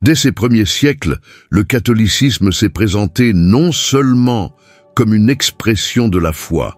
Dès ses premiers siècles, le catholicisme s'est présenté non seulement comme une expression de la foi,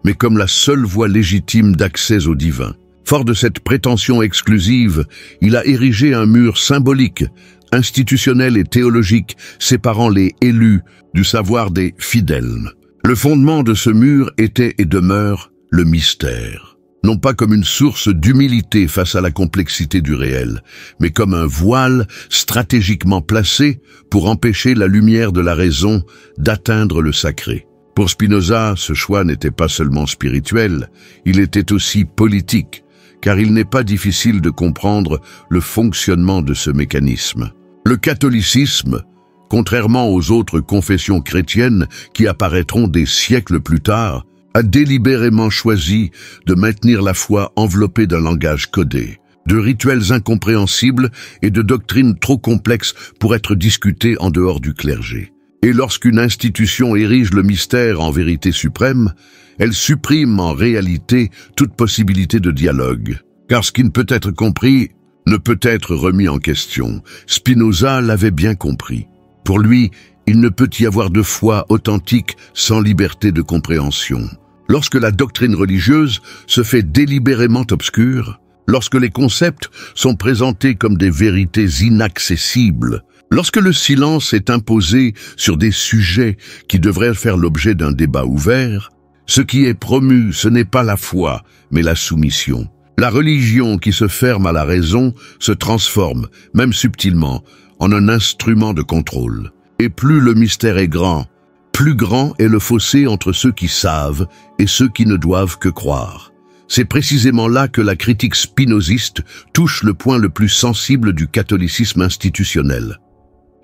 mais comme la seule voie légitime d'accès au divin. Fort de cette prétention exclusive, il a érigé un mur symbolique, institutionnel et théologique, séparant les élus du savoir des fidèles. Le fondement de ce mur était et demeure le mystère. Non pas comme une source d'humilité face à la complexité du réel, mais comme un voile stratégiquement placé pour empêcher la lumière de la raison d'atteindre le sacré. Pour Spinoza, ce choix n'était pas seulement spirituel, il était aussi politique, car il n'est pas difficile de comprendre le fonctionnement de ce mécanisme. Le catholicisme, contrairement aux autres confessions chrétiennes qui apparaîtront des siècles plus tard, a délibérément choisi de maintenir la foi enveloppée d'un langage codé, de rituels incompréhensibles et de doctrines trop complexes pour être discutées en dehors du clergé. Et lorsqu'une institution érige le mystère en vérité suprême, elle supprime en réalité toute possibilité de dialogue. Car ce qui ne peut être compris ne peut être remis en question. Spinoza l'avait bien compris. Pour lui, il ne peut y avoir de foi authentique sans liberté de compréhension. Lorsque la doctrine religieuse se fait délibérément obscure, lorsque les concepts sont présentés comme des vérités inaccessibles, lorsque le silence est imposé sur des sujets qui devraient faire l'objet d'un débat ouvert, ce qui est promu, ce n'est pas la foi, mais la soumission. La religion qui se ferme à la raison se transforme, même subtilement, en un instrument de contrôle. Et plus le mystère est grand, plus grand est le fossé entre ceux qui savent et ceux qui ne doivent que croire. C'est précisément là que la critique spinoziste touche le point le plus sensible du catholicisme institutionnel.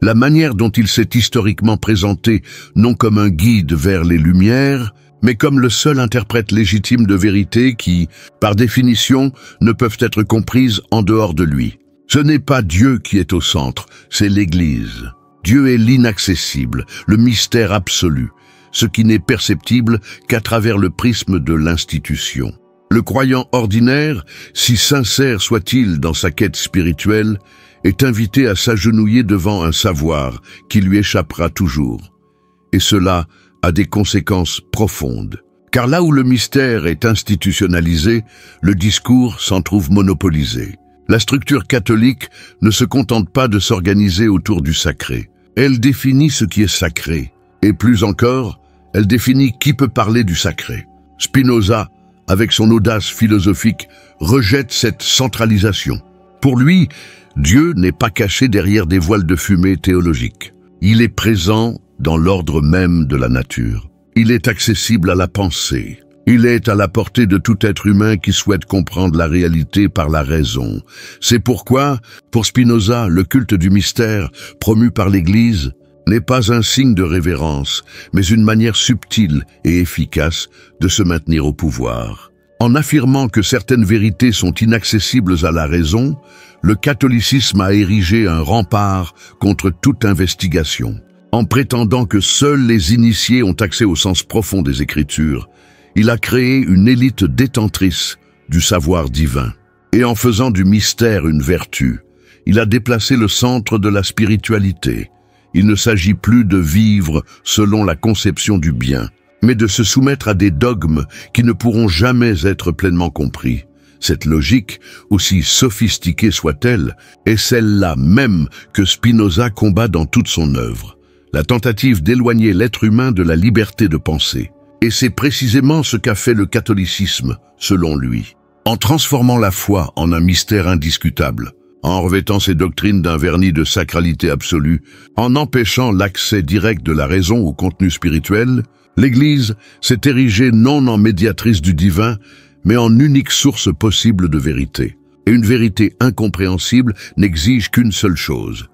La manière dont il s'est historiquement présenté, non comme un guide vers les Lumières, mais comme le seul interprète légitime de vérité qui, par définition, ne peuvent être comprises en dehors de lui. Ce n'est pas Dieu qui est au centre, c'est l'Église. Dieu est l'inaccessible, le mystère absolu, ce qui n'est perceptible qu'à travers le prisme de l'institution. Le croyant ordinaire, si sincère soit-il dans sa quête spirituelle, est invité à s'agenouiller devant un savoir qui lui échappera toujours. Et cela a des conséquences profondes. Car là où le mystère est institutionnalisé, le discours s'en trouve monopolisé. La structure catholique ne se contente pas de s'organiser autour du sacré. Elle définit ce qui est sacré. Et plus encore, elle définit qui peut parler du sacré. Spinoza, avec son audace philosophique, rejette cette centralisation. Pour lui, Dieu n'est pas caché derrière des voiles de fumée théologiques. Il est présent dans l'ordre même de la nature. Il est accessible à la pensée. Il est à la portée de tout être humain qui souhaite comprendre la réalité par la raison. C'est pourquoi, pour Spinoza, le culte du mystère, promu par l'Église, n'est pas un signe de révérence, mais une manière subtile et efficace de se maintenir au pouvoir. En affirmant que certaines vérités sont inaccessibles à la raison, le catholicisme a érigé un rempart contre toute investigation. En prétendant que seuls les initiés ont accès au sens profond des Écritures, il a créé une élite détentrice du savoir divin. Et en faisant du mystère une vertu, il a déplacé le centre de la spiritualité. Il ne s'agit plus de vivre selon la conception du bien, mais de se soumettre à des dogmes qui ne pourront jamais être pleinement compris. Cette logique, aussi sophistiquée soit-elle, est celle-là même que Spinoza combat dans toute son œuvre. La tentative d'éloigner l'être humain de la liberté de penser. Et c'est précisément ce qu'a fait le catholicisme, selon lui. En transformant la foi en un mystère indiscutable, en revêtant ses doctrines d'un vernis de sacralité absolue, en empêchant l'accès direct de la raison au contenu spirituel, l'Église s'est érigée non en médiatrice du divin, mais en unique source possible de vérité. Et une vérité incompréhensible n'exige qu'une seule chose: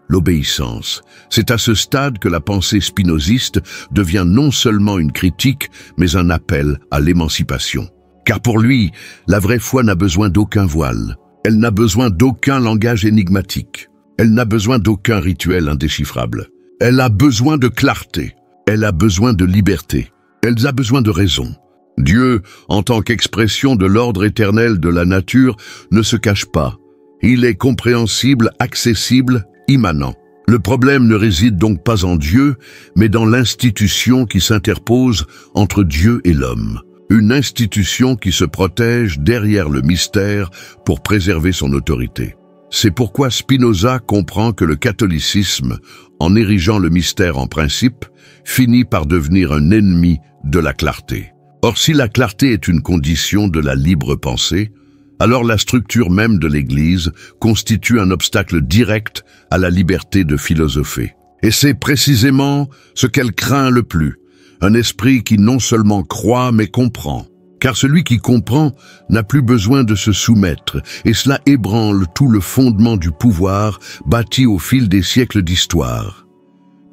l'obéissance. C'est à ce stade que la pensée spinoziste devient non seulement une critique, mais un appel à l'émancipation. Car pour lui, la vraie foi n'a besoin d'aucun voile. Elle n'a besoin d'aucun langage énigmatique. Elle n'a besoin d'aucun rituel indéchiffrable. Elle a besoin de clarté. Elle a besoin de liberté. Elle a besoin de raison. Dieu, en tant qu'expression de l'ordre éternel de la nature, ne se cache pas. Il est compréhensible, accessible immanent. Le problème ne réside donc pas en Dieu, mais dans l'institution qui s'interpose entre Dieu et l'homme. Une institution qui se protège derrière le mystère pour préserver son autorité. C'est pourquoi Spinoza comprend que le catholicisme, en érigeant le mystère en principe, finit par devenir un ennemi de la clarté. Or, si la clarté est une condition de la libre pensée, alors la structure même de l'Église constitue un obstacle direct à la liberté de philosopher. Et c'est précisément ce qu'elle craint le plus, un esprit qui non seulement croit mais comprend. Car celui qui comprend n'a plus besoin de se soumettre, et cela ébranle tout le fondement du pouvoir bâti au fil des siècles d'histoire.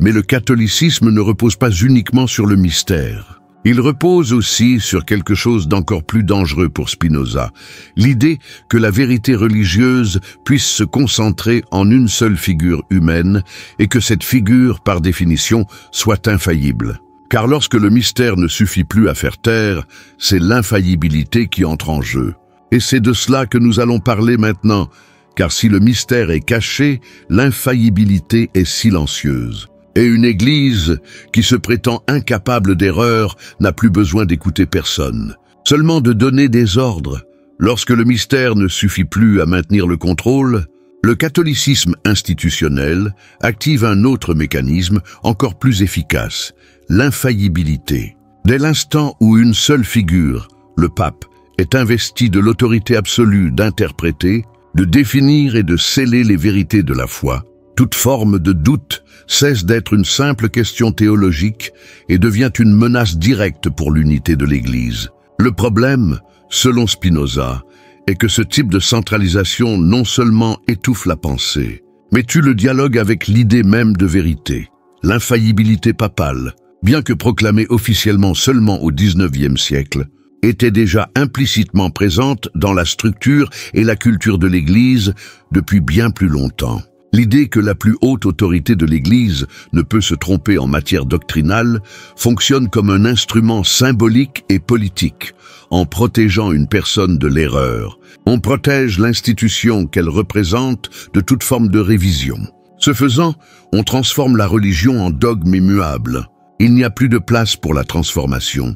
Mais le catholicisme ne repose pas uniquement sur le mystère. Il repose aussi sur quelque chose d'encore plus dangereux pour Spinoza, l'idée que la vérité religieuse puisse se concentrer en une seule figure humaine et que cette figure, par définition, soit infaillible. Car lorsque le mystère ne suffit plus à faire taire, c'est l'infaillibilité qui entre en jeu. Et c'est de cela que nous allons parler maintenant, car si le mystère est caché, l'infaillibilité est silencieuse. Et une Église qui se prétend incapable d'erreur n'a plus besoin d'écouter personne, seulement de donner des ordres. Lorsque le mystère ne suffit plus à maintenir le contrôle, le catholicisme institutionnel active un autre mécanisme encore plus efficace, l'infaillibilité. Dès l'instant où une seule figure, le pape, est investie de l'autorité absolue d'interpréter, de définir et de sceller les vérités de la foi, toute forme de doute cesse d'être une simple question théologique et devient une menace directe pour l'unité de l'Église. Le problème, selon Spinoza, est que ce type de centralisation non seulement étouffe la pensée, mais tue le dialogue avec l'idée même de vérité. L'infaillibilité papale, bien que proclamée officiellement seulement au XIXe siècle, était déjà implicitement présente dans la structure et la culture de l'Église depuis bien plus longtemps. L'idée que la plus haute autorité de l'Église ne peut se tromper en matière doctrinale fonctionne comme un instrument symbolique et politique. En protégeant une personne de l'erreur, on protège l'institution qu'elle représente de toute forme de révision. Ce faisant, on transforme la religion en dogme immuable. Il n'y a plus de place pour la transformation,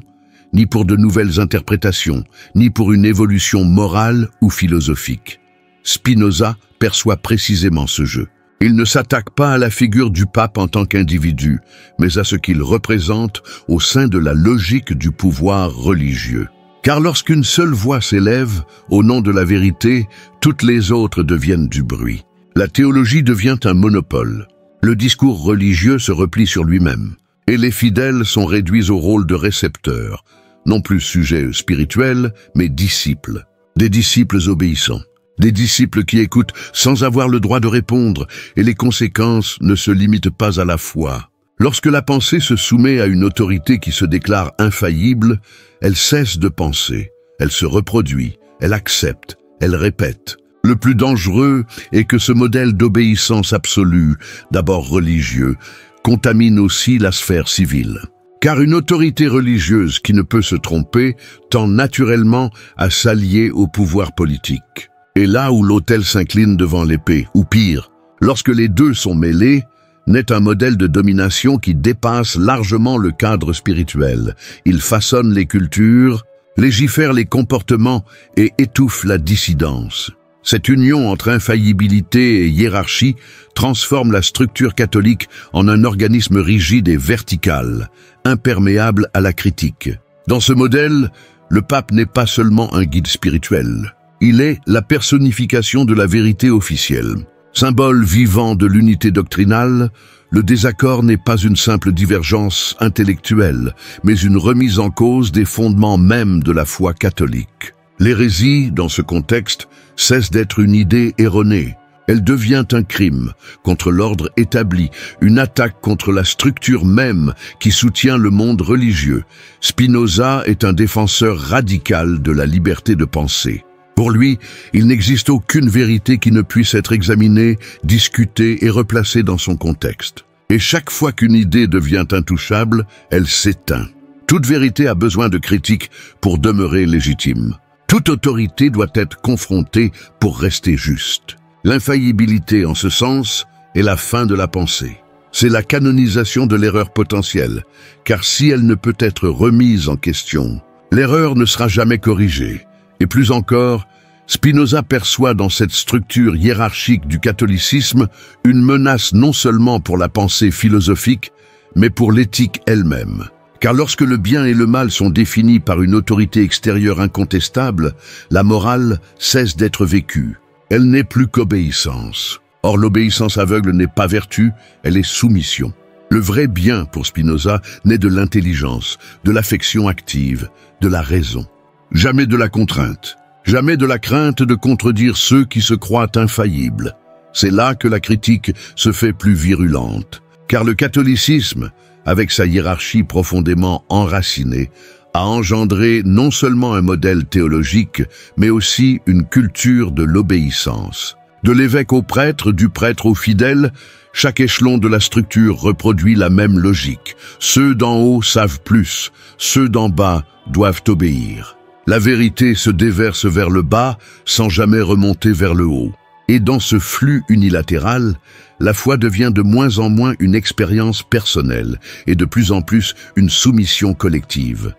ni pour de nouvelles interprétations, ni pour une évolution morale ou philosophique. Spinoza perçoit précisément ce jeu. Il ne s'attaque pas à la figure du pape en tant qu'individu, mais à ce qu'il représente au sein de la logique du pouvoir religieux. Car lorsqu'une seule voix s'élève, au nom de la vérité, toutes les autres deviennent du bruit. La théologie devient un monopole. Le discours religieux se replie sur lui-même, et les fidèles sont réduits au rôle de récepteurs, non plus sujets spirituels, mais disciples. Des disciples obéissants. Des disciples qui écoutent sans avoir le droit de répondre, et les conséquences ne se limitent pas à la foi. Lorsque la pensée se soumet à une autorité qui se déclare infaillible, elle cesse de penser, elle se reproduit, elle accepte, elle répète. Le plus dangereux est que ce modèle d'obéissance absolue, d'abord religieux, contamine aussi la sphère civile. Car une autorité religieuse qui ne peut se tromper tend naturellement à s'allier au pouvoir politique. Et là où l'autel s'incline devant l'épée, ou pire, lorsque les deux sont mêlés, naît un modèle de domination qui dépasse largement le cadre spirituel. Il façonne les cultures, légifère les comportements et étouffe la dissidence. Cette union entre infaillibilité et hiérarchie transforme la structure catholique en un organisme rigide et vertical, imperméable à la critique. Dans ce modèle, le pape n'est pas seulement un guide spirituel. Il est la personnification de la vérité officielle. Symbole vivant de l'unité doctrinale, le désaccord n'est pas une simple divergence intellectuelle, mais une remise en cause des fondements mêmes de la foi catholique. L'hérésie, dans ce contexte, cesse d'être une idée erronée. Elle devient un crime contre l'ordre établi, une attaque contre la structure même qui soutient le monde religieux. Spinoza est un défenseur radical de la liberté de penser. Pour lui, il n'existe aucune vérité qui ne puisse être examinée, discutée et replacée dans son contexte. Et chaque fois qu'une idée devient intouchable, elle s'éteint. Toute vérité a besoin de critique pour demeurer légitime. Toute autorité doit être confrontée pour rester juste. L'infaillibilité, en ce sens, est la fin de la pensée. C'est la canonisation de l'erreur potentielle, car si elle ne peut être remise en question, l'erreur ne sera jamais corrigée. Et plus encore, Spinoza perçoit dans cette structure hiérarchique du catholicisme une menace non seulement pour la pensée philosophique, mais pour l'éthique elle-même. Car lorsque le bien et le mal sont définis par une autorité extérieure incontestable, la morale cesse d'être vécue. Elle n'est plus qu'obéissance. Or, l'obéissance aveugle n'est pas vertu, elle est soumission. Le vrai bien, pour Spinoza, naît de l'intelligence, de l'affection active, de la raison. Jamais de la contrainte, jamais de la crainte de contredire ceux qui se croient infaillibles. C'est là que la critique se fait plus virulente. Car le catholicisme, avec sa hiérarchie profondément enracinée, a engendré non seulement un modèle théologique, mais aussi une culture de l'obéissance. De l'évêque au prêtre, du prêtre au fidèle, chaque échelon de la structure reproduit la même logique. Ceux d'en haut savent plus, ceux d'en bas doivent obéir. La vérité se déverse vers le bas sans jamais remonter vers le haut. Et dans ce flux unilatéral, la foi devient de moins en moins une expérience personnelle et de plus en plus une soumission collective.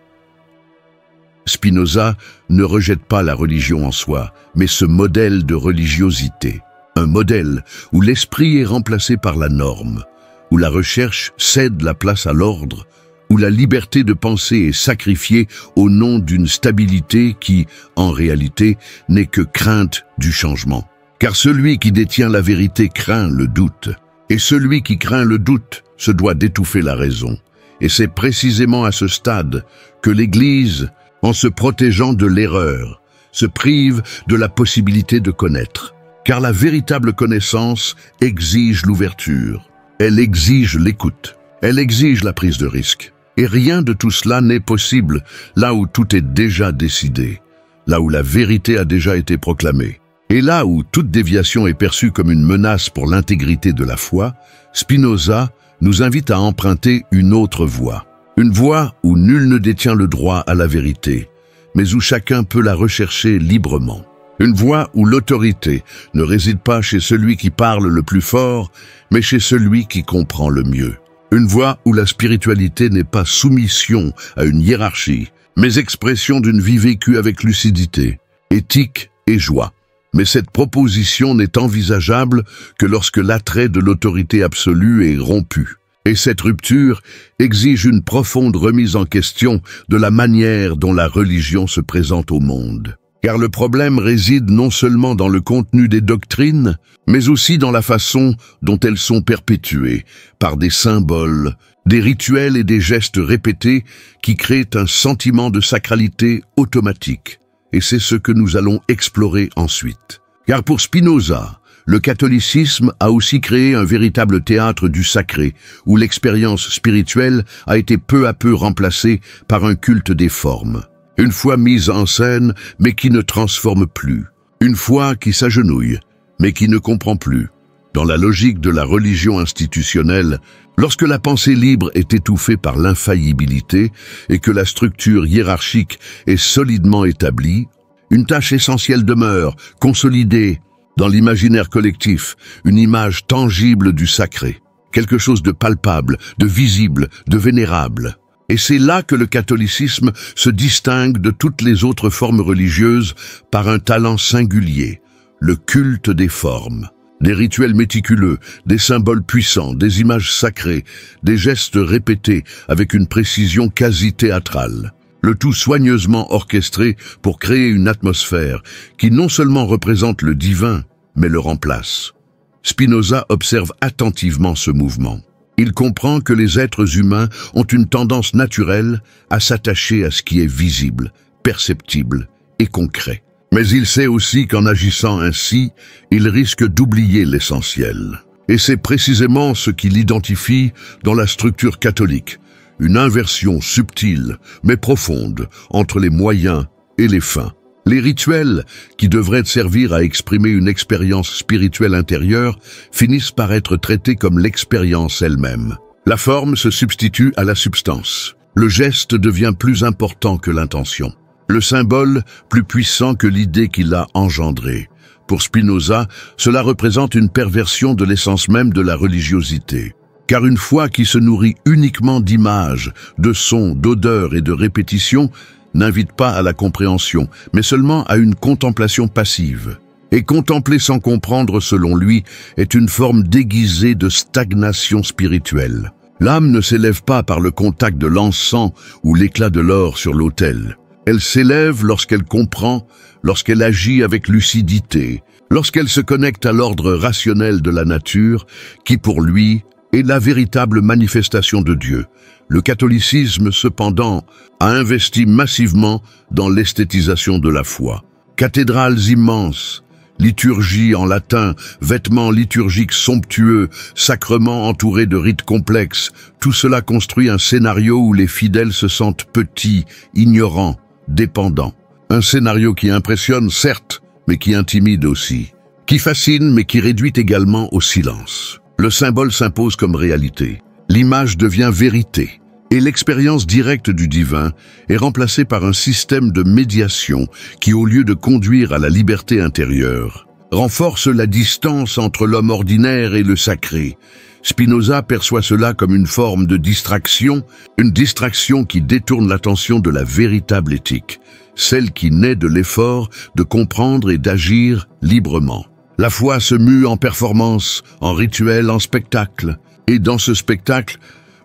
Spinoza ne rejette pas la religion en soi, mais ce modèle de religiosité. Un modèle où l'esprit est remplacé par la norme, où la recherche cède la place à l'ordre, où la liberté de penser est sacrifiée au nom d'une stabilité qui, en réalité, n'est que crainte du changement. Car celui qui détient la vérité craint le doute, et celui qui craint le doute se doit d'étouffer la raison. Et c'est précisément à ce stade que l'Église, en se protégeant de l'erreur, se prive de la possibilité de connaître. Car la véritable connaissance exige l'ouverture, elle exige l'écoute, elle exige la prise de risque. Et rien de tout cela n'est possible là où tout est déjà décidé, là où la vérité a déjà été proclamée. Et là où toute déviation est perçue comme une menace pour l'intégrité de la foi, Spinoza nous invite à emprunter une autre voie. Une voie où nul ne détient le droit à la vérité, mais où chacun peut la rechercher librement. Une voie où l'autorité ne réside pas chez celui qui parle le plus fort, mais chez celui qui comprend le mieux. Une voie où la spiritualité n'est pas soumission à une hiérarchie, mais expression d'une vie vécue avec lucidité, éthique et joie. Mais cette proposition n'est envisageable que lorsque l'attrait de l'autorité absolue est rompu. Et cette rupture exige une profonde remise en question de la manière dont la religion se présente au monde. Car le problème réside non seulement dans le contenu des doctrines, mais aussi dans la façon dont elles sont perpétuées, par des symboles, des rituels et des gestes répétés qui créent un sentiment de sacralité automatique. Et c'est ce que nous allons explorer ensuite. Car pour Spinoza, le catholicisme a aussi créé un véritable théâtre du sacré, où l'expérience spirituelle a été peu à peu remplacée par un culte des formes. Une foi mise en scène, mais qui ne transforme plus. Une foi qui s'agenouille, mais qui ne comprend plus. Dans la logique de la religion institutionnelle, lorsque la pensée libre est étouffée par l'infaillibilité et que la structure hiérarchique est solidement établie, une tâche essentielle demeure, consolidée dans l'imaginaire collectif, une image tangible du sacré, quelque chose de palpable, de visible, de vénérable. Et c'est là que le catholicisme se distingue de toutes les autres formes religieuses par un talent singulier, le culte des formes. Des rituels méticuleux, des symboles puissants, des images sacrées, des gestes répétés avec une précision quasi théâtrale. Le tout soigneusement orchestré pour créer une atmosphère qui non seulement représente le divin, mais le remplace. Spinoza observe attentivement ce mouvement. Il comprend que les êtres humains ont une tendance naturelle à s'attacher à ce qui est visible, perceptible et concret. Mais il sait aussi qu'en agissant ainsi, il risque d'oublier l'essentiel. Et c'est précisément ce qu'il identifie dans la structure catholique, une inversion subtile mais profonde entre les moyens et les fins. Les rituels, qui devraient servir à exprimer une expérience spirituelle intérieure, finissent par être traités comme l'expérience elle-même. La forme se substitue à la substance. Le geste devient plus important que l'intention. Le symbole plus puissant que l'idée qui l'a engendré. Pour Spinoza, cela représente une perversion de l'essence même de la religiosité. Car une foi qui se nourrit uniquement d'images, de sons, d'odeurs et de répétitions n'invite pas à la compréhension, mais seulement à une contemplation passive. Et contempler sans comprendre, selon lui, est une forme déguisée de stagnation spirituelle. L'âme ne s'élève pas par le contact de l'encens ou l'éclat de l'or sur l'autel. Elle s'élève lorsqu'elle comprend, lorsqu'elle agit avec lucidité, lorsqu'elle se connecte à l'ordre rationnel de la nature, qui pour lui est la véritable manifestation de Dieu. Le catholicisme, cependant, a investi massivement dans l'esthétisation de la foi. Cathédrales immenses, liturgie en latin, vêtements liturgiques somptueux, sacrements entourés de rites complexes, tout cela construit un scénario où les fidèles se sentent petits, ignorants, dépendants. Un scénario qui impressionne, certes, mais qui intimide aussi, qui fascine, mais qui réduit également au silence. Le symbole s'impose comme réalité, l'image devient vérité, et l'expérience directe du divin est remplacée par un système de médiation qui, au lieu de conduire à la liberté intérieure, renforce la distance entre l'homme ordinaire et le sacré. Spinoza perçoit cela comme une forme de distraction, une distraction qui détourne l'attention de la véritable éthique, celle qui naît de l'effort de comprendre et d'agir librement. La foi se mue en performance, en rituel, en spectacle. Et dans ce spectacle,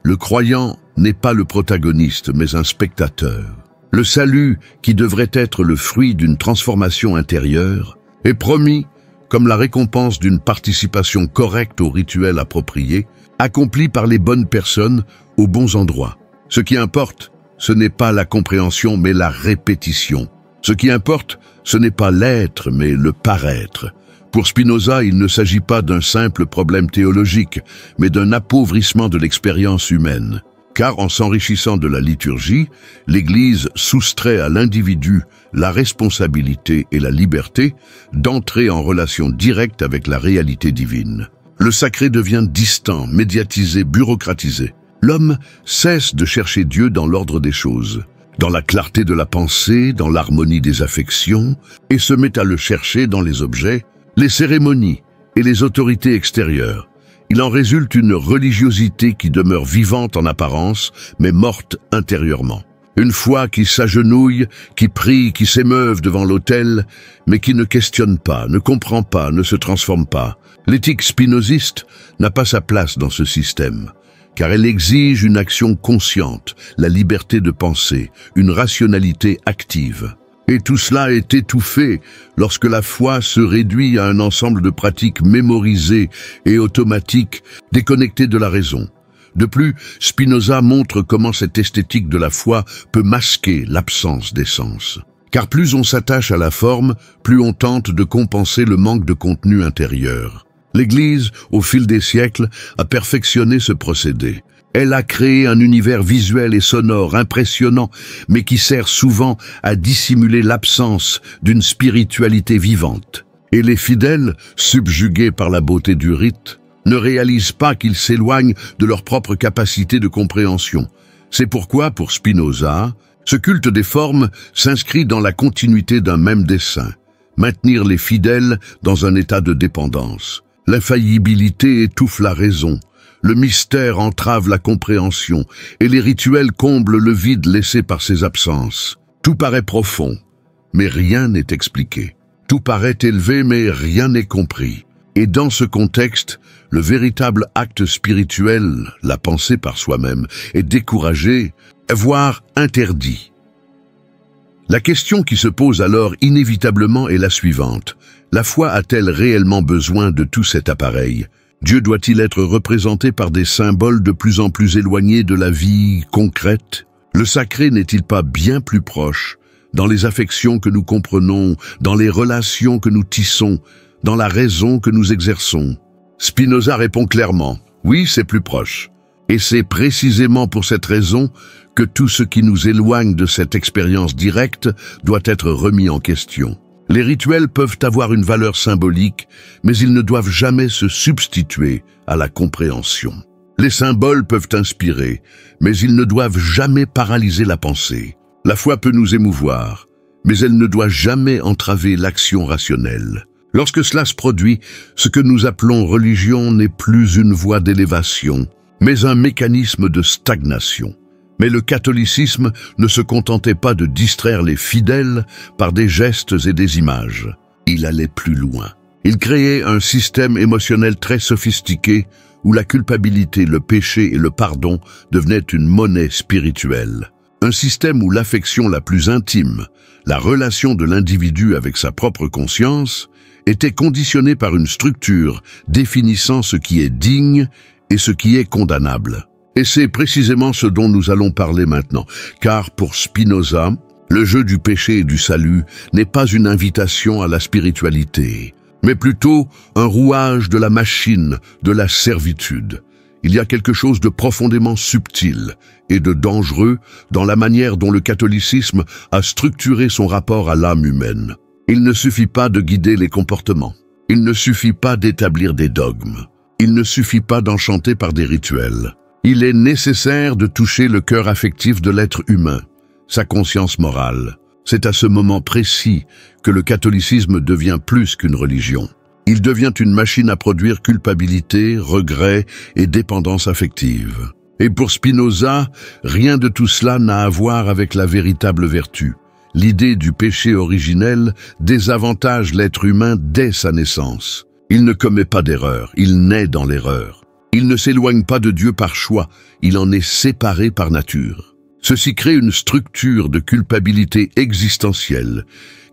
le croyant n'est pas le protagoniste, mais un spectateur. Le salut, qui devrait être le fruit d'une transformation intérieure, est promis comme la récompense d'une participation correcte au rituel approprié, accompli par les bonnes personnes aux bons endroits. Ce qui importe, ce n'est pas la compréhension, mais la répétition. Ce qui importe, ce n'est pas l'être, mais le paraître. Pour Spinoza, il ne s'agit pas d'un simple problème théologique, mais d'un appauvrissement de l'expérience humaine. Car en s'enrichissant de la liturgie, l'Église soustrait à l'individu la responsabilité et la liberté d'entrer en relation directe avec la réalité divine. Le sacré devient distant, médiatisé, bureaucratisé. L'homme cesse de chercher Dieu dans l'ordre des choses, dans la clarté de la pensée, dans l'harmonie des affections, et se met à le chercher dans les objets, les cérémonies et les autorités extérieures. Il en résulte une religiosité qui demeure vivante en apparence, mais morte intérieurement. Une foi qui s'agenouille, qui prie, qui s'émeuve devant l'autel, mais qui ne questionne pas, ne comprend pas, ne se transforme pas. L'éthique spinoziste n'a pas sa place dans ce système, car elle exige une action consciente, la liberté de penser, une rationalité active. Et tout cela est étouffé lorsque la foi se réduit à un ensemble de pratiques mémorisées et automatiques, déconnectées de la raison. De plus, Spinoza montre comment cette esthétique de la foi peut masquer l'absence d'essence. Car plus on s'attache à la forme, plus on tente de compenser le manque de contenu intérieur. L'Église, au fil des siècles, a perfectionné ce procédé. Elle a créé un univers visuel et sonore impressionnant, mais qui sert souvent à dissimuler l'absence d'une spiritualité vivante. Et les fidèles, subjugués par la beauté du rite, ne réalisent pas qu'ils s'éloignent de leur propre capacité de compréhension. C'est pourquoi, pour Spinoza, ce culte des formes s'inscrit dans la continuité d'un même dessein, maintenir les fidèles dans un état de dépendance. L'infaillibilité étouffe la raison. Le mystère entrave la compréhension et les rituels comblent le vide laissé par ces absences. Tout paraît profond, mais rien n'est expliqué. Tout paraît élevé, mais rien n'est compris. Et dans ce contexte, le véritable acte spirituel, la pensée par soi-même, est découragé, voire interdit. La question qui se pose alors inévitablement est la suivante. La foi a-t-elle réellement besoin de tout cet appareil ? Dieu doit-il être représenté par des symboles de plus en plus éloignés de la vie concrète? Le sacré n'est-il pas bien plus proche, dans les affections que nous comprenons, dans les relations que nous tissons, dans la raison que nous exerçons? Spinoza répond clairement, oui, c'est plus proche. Et c'est précisément pour cette raison que tout ce qui nous éloigne de cette expérience directe doit être remis en question. Les rituels peuvent avoir une valeur symbolique, mais ils ne doivent jamais se substituer à la compréhension. Les symboles peuvent inspirer, mais ils ne doivent jamais paralyser la pensée. La foi peut nous émouvoir, mais elle ne doit jamais entraver l'action rationnelle. Lorsque cela se produit, ce que nous appelons religion n'est plus une voie d'élévation, mais un mécanisme de stagnation. Mais le catholicisme ne se contentait pas de distraire les fidèles par des gestes et des images. Il allait plus loin. Il créait un système émotionnel très sophistiqué où la culpabilité, le péché et le pardon devenaient une monnaie spirituelle. Un système où l'affection la plus intime, la relation de l'individu avec sa propre conscience, était conditionnée par une structure définissant ce qui est digne et ce qui est condamnable. Et c'est précisément ce dont nous allons parler maintenant, car pour Spinoza, le jeu du péché et du salut n'est pas une invitation à la spiritualité, mais plutôt un rouage de la machine de la servitude. Il y a quelque chose de profondément subtil et de dangereux dans la manière dont le catholicisme a structuré son rapport à l'âme humaine. Il ne suffit pas de guider les comportements. Il ne suffit pas d'établir des dogmes. Il ne suffit pas d'enchanter par des rituels. Il est nécessaire de toucher le cœur affectif de l'être humain, sa conscience morale. C'est à ce moment précis que le catholicisme devient plus qu'une religion. Il devient une machine à produire culpabilité, regret et dépendance affective. Et pour Spinoza, rien de tout cela n'a à voir avec la véritable vertu. L'idée du péché originel désavantage l'être humain dès sa naissance. Il ne commet pas d'erreur, il naît dans l'erreur. Il ne s'éloigne pas de Dieu par choix, il en est séparé par nature. Ceci crée une structure de culpabilité existentielle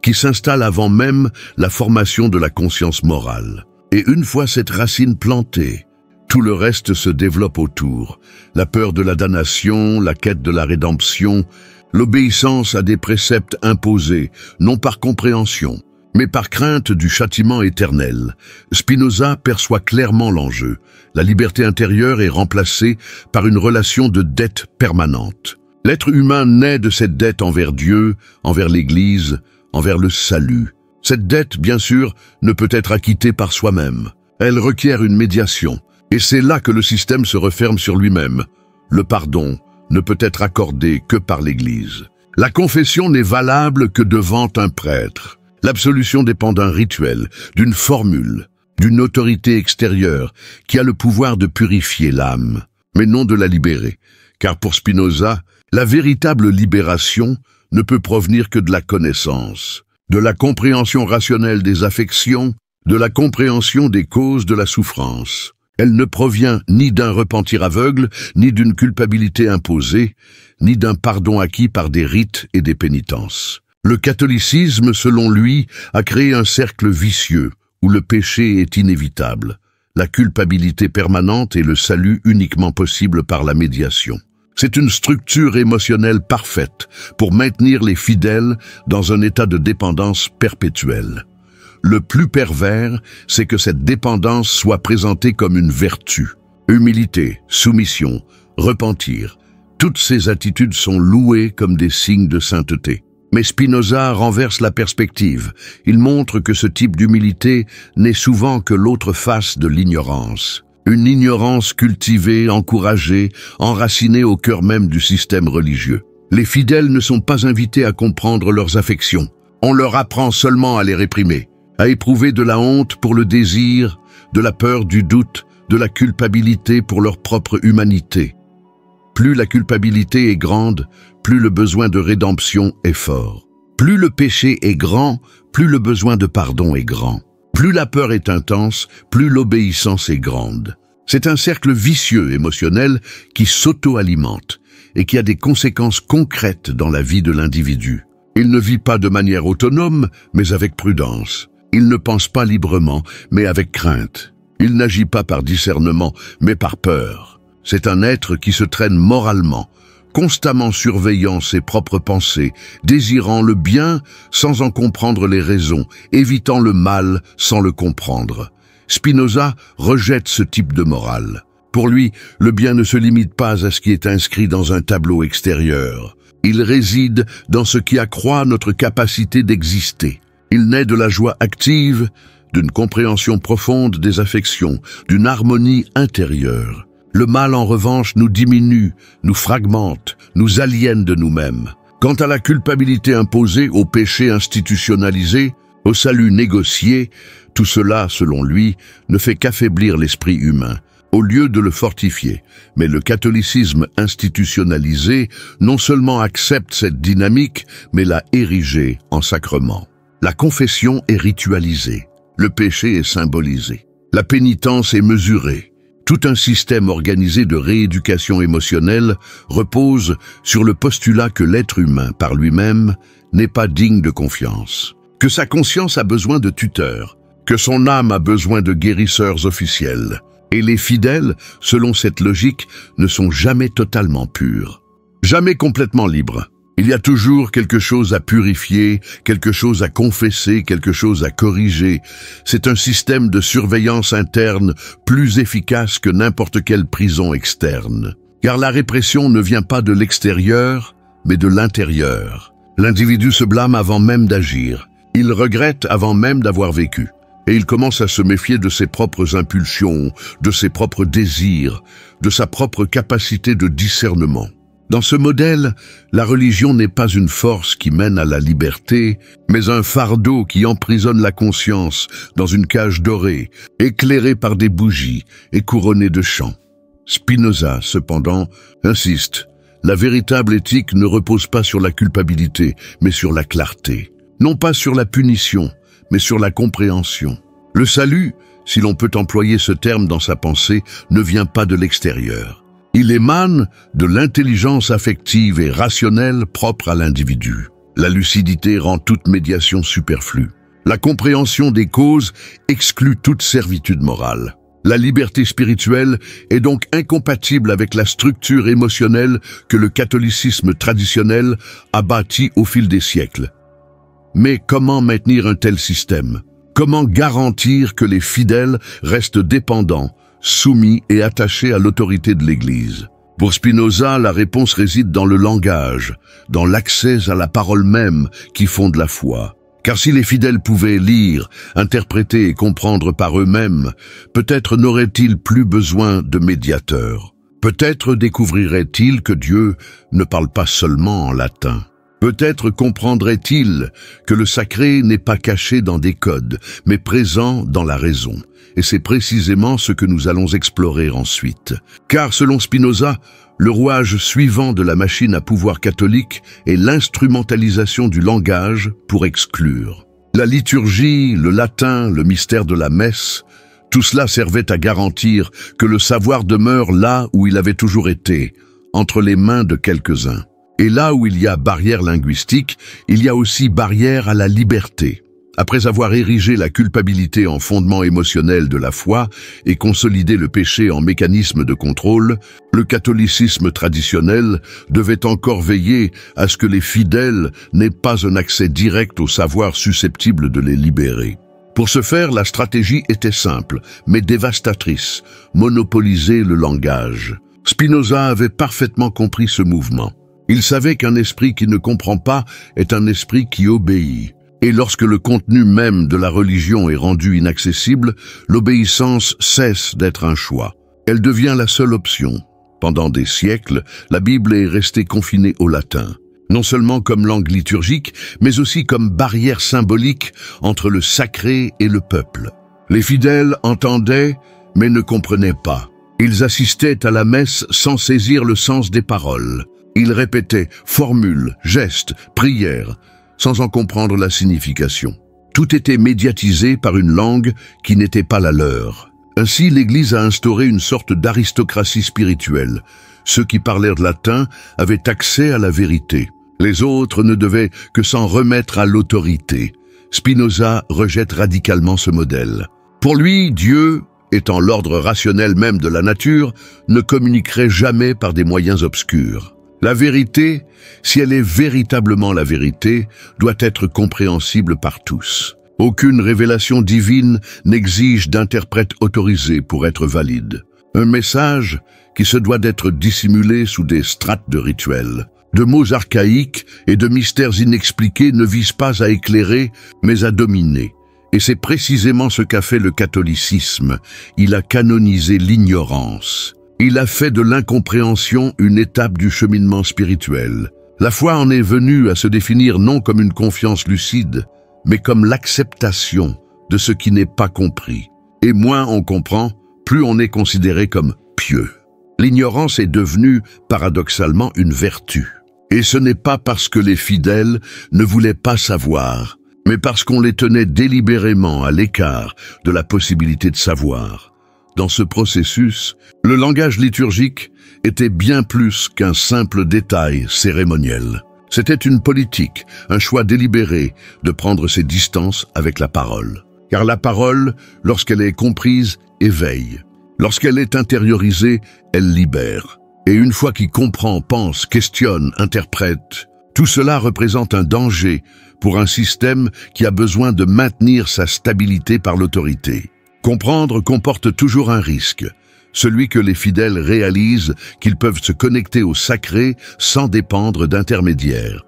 qui s'installe avant même la formation de la conscience morale. Et une fois cette racine plantée, tout le reste se développe autour. La peur de la damnation, la quête de la rédemption, l'obéissance à des préceptes imposés, non par compréhension, mais par crainte du châtiment éternel. Spinoza perçoit clairement l'enjeu. La liberté intérieure est remplacée par une relation de dette permanente. L'être humain naît de cette dette envers Dieu, envers l'Église, envers le salut. Cette dette, bien sûr, ne peut être acquittée par soi-même. Elle requiert une médiation. Et c'est là que le système se referme sur lui-même. Le pardon ne peut être accordé que par l'Église. La confession n'est valable que devant un prêtre. L'absolution dépend d'un rituel, d'une formule, d'une autorité extérieure qui a le pouvoir de purifier l'âme, mais non de la libérer. Car pour Spinoza, la véritable libération ne peut provenir que de la connaissance, de la compréhension rationnelle des affections, de la compréhension des causes de la souffrance. Elle ne provient ni d'un repentir aveugle, ni d'une culpabilité imposée, ni d'un pardon acquis par des rites et des pénitences. Le catholicisme, selon lui, a créé un cercle vicieux où le péché est inévitable, la culpabilité permanente et le salut uniquement possible par la médiation. C'est une structure émotionnelle parfaite pour maintenir les fidèles dans un état de dépendance perpétuelle. Le plus pervers, c'est que cette dépendance soit présentée comme une vertu. Humilité, soumission, repentir, toutes ces attitudes sont louées comme des signes de sainteté. Mais Spinoza renverse la perspective. Il montre que ce type d'humilité n'est souvent que l'autre face de l'ignorance. Une ignorance cultivée, encouragée, enracinée au cœur même du système religieux. Les fidèles ne sont pas invités à comprendre leurs affections. On leur apprend seulement à les réprimer, à éprouver de la honte pour le désir, de la peur du doute, de la culpabilité pour leur propre humanité. Plus la culpabilité est grande, plus le besoin de rédemption est fort. Plus le péché est grand, plus le besoin de pardon est grand. Plus la peur est intense, plus l'obéissance est grande. C'est un cercle vicieux émotionnel qui s'auto-alimente et qui a des conséquences concrètes dans la vie de l'individu. Il ne vit pas de manière autonome, mais avec prudence. Il ne pense pas librement, mais avec crainte. Il n'agit pas par discernement, mais par peur. C'est un être qui se traîne moralement, constamment surveillant ses propres pensées, désirant le bien sans en comprendre les raisons, évitant le mal sans le comprendre. Spinoza rejette ce type de morale. Pour lui, le bien ne se limite pas à ce qui est inscrit dans un tableau extérieur. Il réside dans ce qui accroît notre capacité d'exister. Il naît de la joie active, d'une compréhension profonde des affections, d'une harmonie intérieure. Le mal, en revanche, nous diminue, nous fragmente, nous aliène de nous-mêmes. Quant à la culpabilité imposée, au péché institutionnalisé, au salut négocié, tout cela, selon lui, ne fait qu'affaiblir l'esprit humain, au lieu de le fortifier. Mais le catholicisme institutionnalisé non seulement accepte cette dynamique, mais l'a érigée en sacrement. La confession est ritualisée, le péché est symbolisé, la pénitence est mesurée. Tout un système organisé de rééducation émotionnelle repose sur le postulat que l'être humain, par lui-même, n'est pas digne de confiance, que sa conscience a besoin de tuteurs, que son âme a besoin de guérisseurs officiels. Et les fidèles, selon cette logique, ne sont jamais totalement purs, jamais complètement libres. Il y a toujours quelque chose à purifier, quelque chose à confesser, quelque chose à corriger. C'est un système de surveillance interne plus efficace que n'importe quelle prison externe. Car la répression ne vient pas de l'extérieur, mais de l'intérieur. L'individu se blâme avant même d'agir. Il regrette avant même d'avoir vécu. Et il commence à se méfier de ses propres impulsions, de ses propres désirs, de sa propre capacité de discernement. Dans ce modèle, la religion n'est pas une force qui mène à la liberté, mais un fardeau qui emprisonne la conscience dans une cage dorée, éclairée par des bougies et couronnée de chants. Spinoza, cependant, insiste. La véritable éthique ne repose pas sur la culpabilité, mais sur la clarté. Non pas sur la punition, mais sur la compréhension. Le salut, si l'on peut employer ce terme dans sa pensée, ne vient pas de l'extérieur. Il émane de l'intelligence affective et rationnelle propre à l'individu. La lucidité rend toute médiation superflue. La compréhension des causes exclut toute servitude morale. La liberté spirituelle est donc incompatible avec la structure émotionnelle que le catholicisme traditionnel a bâtie au fil des siècles. Mais comment maintenir un tel système? Comment garantir que les fidèles restent dépendants, soumis et attachés à l'autorité de l'Église? Pour Spinoza, la réponse réside dans le langage, dans l'accès à la parole même qui fonde la foi. Car si les fidèles pouvaient lire, interpréter et comprendre par eux-mêmes, peut-être n'auraient-ils plus besoin de médiateurs. Peut-être découvriraient-ils que Dieu ne parle pas seulement en latin. Peut-être comprendraient-ils que le sacré n'est pas caché dans des codes, mais présent dans la raison. Et c'est précisément ce que nous allons explorer ensuite. Car selon Spinoza, le rouage suivant de la machine à pouvoir catholique est l'instrumentalisation du langage pour exclure. La liturgie, le latin, le mystère de la messe, tout cela servait à garantir que le savoir demeure là où il avait toujours été, entre les mains de quelques-uns. Et là où il y a barrière linguistique, il y a aussi barrière à la liberté. Après avoir érigé la culpabilité en fondement émotionnel de la foi et consolidé le péché en mécanisme de contrôle, le catholicisme traditionnel devait encore veiller à ce que les fidèles n'aient pas un accès direct au savoir susceptible de les libérer. Pour ce faire, la stratégie était simple, mais dévastatrice, monopoliser le langage. Spinoza avait parfaitement compris ce mouvement. Il savait qu'un esprit qui ne comprend pas est un esprit qui obéit. Et lorsque le contenu même de la religion est rendu inaccessible, l'obéissance cesse d'être un choix. Elle devient la seule option. Pendant des siècles, la Bible est restée confinée au latin, non seulement comme langue liturgique, mais aussi comme barrière symbolique entre le sacré et le peuple. Les fidèles entendaient, mais ne comprenaient pas. Ils assistaient à la messe sans saisir le sens des paroles. Ils répétaient formules, gestes, prières, sans en comprendre la signification. Tout était médiatisé par une langue qui n'était pas la leur. Ainsi, l'Église a instauré une sorte d'aristocratie spirituelle. Ceux qui parlaient latin avaient accès à la vérité. Les autres ne devaient que s'en remettre à l'autorité. Spinoza rejette radicalement ce modèle. Pour lui, Dieu, étant l'ordre rationnel même de la nature, ne communiquerait jamais par des moyens obscurs. La vérité, si elle est véritablement la vérité, doit être compréhensible par tous. Aucune révélation divine n'exige d'interprète autorisé pour être valide. Un message qui se doit d'être dissimulé sous des strates de rituels, de mots archaïques et de mystères inexpliqués ne vise pas à éclairer, mais à dominer. Et c'est précisément ce qu'a fait le catholicisme. Il a canonisé l'ignorance. Il a fait de l'incompréhension une étape du cheminement spirituel. La foi en est venue à se définir non comme une confiance lucide, mais comme l'acceptation de ce qui n'est pas compris. Et moins on comprend, plus on est considéré comme pieux. L'ignorance est devenue, paradoxalement, une vertu. Et ce n'est pas parce que les fidèles ne voulaient pas savoir, mais parce qu'on les tenait délibérément à l'écart de la possibilité de savoir. Dans ce processus, le langage liturgique était bien plus qu'un simple détail cérémoniel. C'était une politique, un choix délibéré de prendre ses distances avec la parole. Car la parole, lorsqu'elle est comprise, éveille. Lorsqu'elle est intériorisée, elle libère. Et une fois qu'il comprend, pense, questionne, interprète, tout cela représente un danger pour un système qui a besoin de maintenir sa stabilité par l'autorité. Comprendre comporte toujours un risque, celui que les fidèles réalisent qu'ils peuvent se connecter au sacré sans dépendre d'intermédiaires.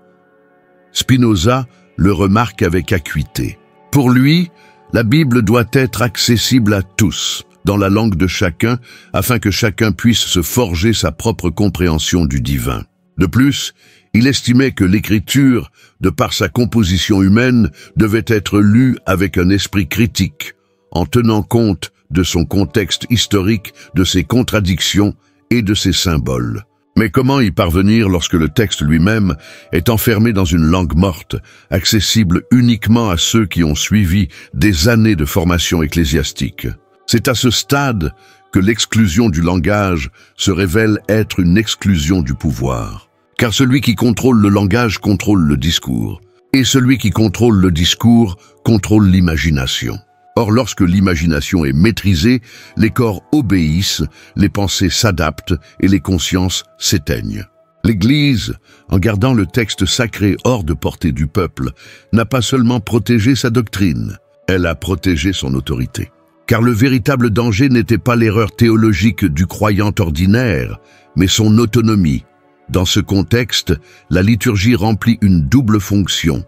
Spinoza le remarque avec acuité. Pour lui, la Bible doit être accessible à tous, dans la langue de chacun, afin que chacun puisse se forger sa propre compréhension du divin. De plus, il estimait que l'écriture, de par sa composition humaine, devait être lue avec un esprit critique, en tenant compte de son contexte historique, de ses contradictions et de ses symboles. Mais comment y parvenir lorsque le texte lui-même est enfermé dans une langue morte, accessible uniquement à ceux qui ont suivi des années de formation ecclésiastique? C'est à ce stade que l'exclusion du langage se révèle être une exclusion du pouvoir. Car celui qui contrôle le langage contrôle le discours. Et celui qui contrôle le discours contrôle l'imagination. Or, lorsque l'imagination est maîtrisée, les corps obéissent, les pensées s'adaptent et les consciences s'éteignent. L'Église, en gardant le texte sacré hors de portée du peuple, n'a pas seulement protégé sa doctrine, elle a protégé son autorité. Car le véritable danger n'était pas l'erreur théologique du croyant ordinaire, mais son autonomie. Dans ce contexte, la liturgie remplit une double fonction,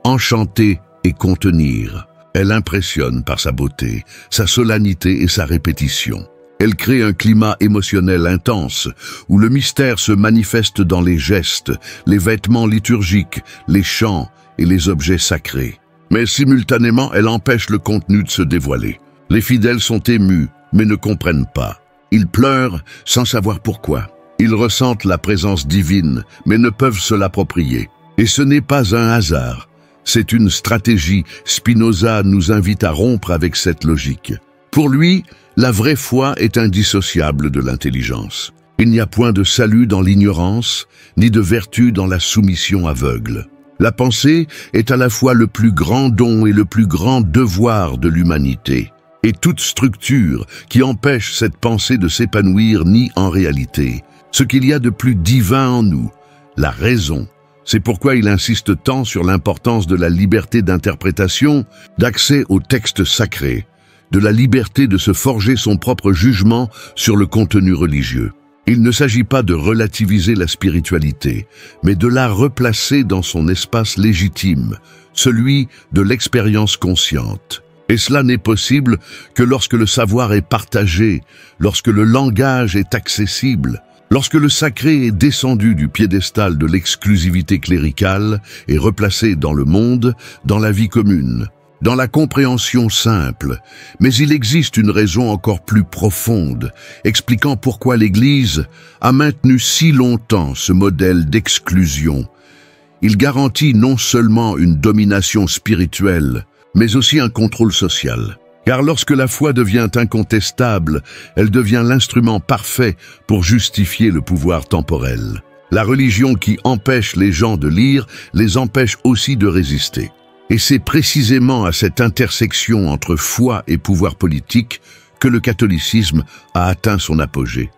enchanter et contenir. Elle impressionne par sa beauté, sa solennité et sa répétition. Elle crée un climat émotionnel intense, où le mystère se manifeste dans les gestes, les vêtements liturgiques, les chants et les objets sacrés. Mais simultanément, elle empêche le contenu de se dévoiler. Les fidèles sont émus, mais ne comprennent pas. Ils pleurent sans savoir pourquoi. Ils ressentent la présence divine, mais ne peuvent se l'approprier. Et ce n'est pas un hasard. C'est une stratégie. Spinoza nous invite à rompre avec cette logique. Pour lui, la vraie foi est indissociable de l'intelligence. Il n'y a point de salut dans l'ignorance, ni de vertu dans la soumission aveugle. La pensée est à la fois le plus grand don et le plus grand devoir de l'humanité. Et toute structure qui empêche cette pensée de s'épanouir nie en réalité ce qu'il y a de plus divin en nous, la raison. C'est pourquoi il insiste tant sur l'importance de la liberté d'interprétation, d'accès au texte sacré, de la liberté de se forger son propre jugement sur le contenu religieux. Il ne s'agit pas de relativiser la spiritualité, mais de la replacer dans son espace légitime, celui de l'expérience consciente. Et cela n'est possible que lorsque le savoir est partagé, lorsque le langage est accessible, lorsque le sacré est descendu du piédestal de l'exclusivité cléricale et replacé dans le monde, dans la vie commune, dans la compréhension simple. Mais il existe une raison encore plus profonde, expliquant pourquoi l'Église a maintenu si longtemps ce modèle d'exclusion. Il garantit non seulement une domination spirituelle, mais aussi un contrôle social. Car lorsque la foi devient incontestable, elle devient l'instrument parfait pour justifier le pouvoir temporel. La religion qui empêche les gens de lire les empêche aussi de résister. Et c'est précisément à cette intersection entre foi et pouvoir politique que le catholicisme a atteint son apogée.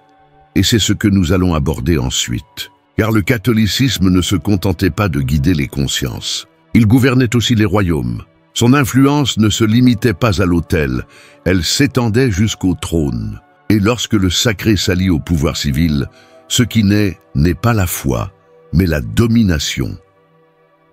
Et c'est ce que nous allons aborder ensuite. Car le catholicisme ne se contentait pas de guider les consciences. Il gouvernait aussi les royaumes. Son influence ne se limitait pas à l'autel, elle s'étendait jusqu'au trône. Et lorsque le sacré s'allie au pouvoir civil, ce qui n'est pas la foi, mais la domination.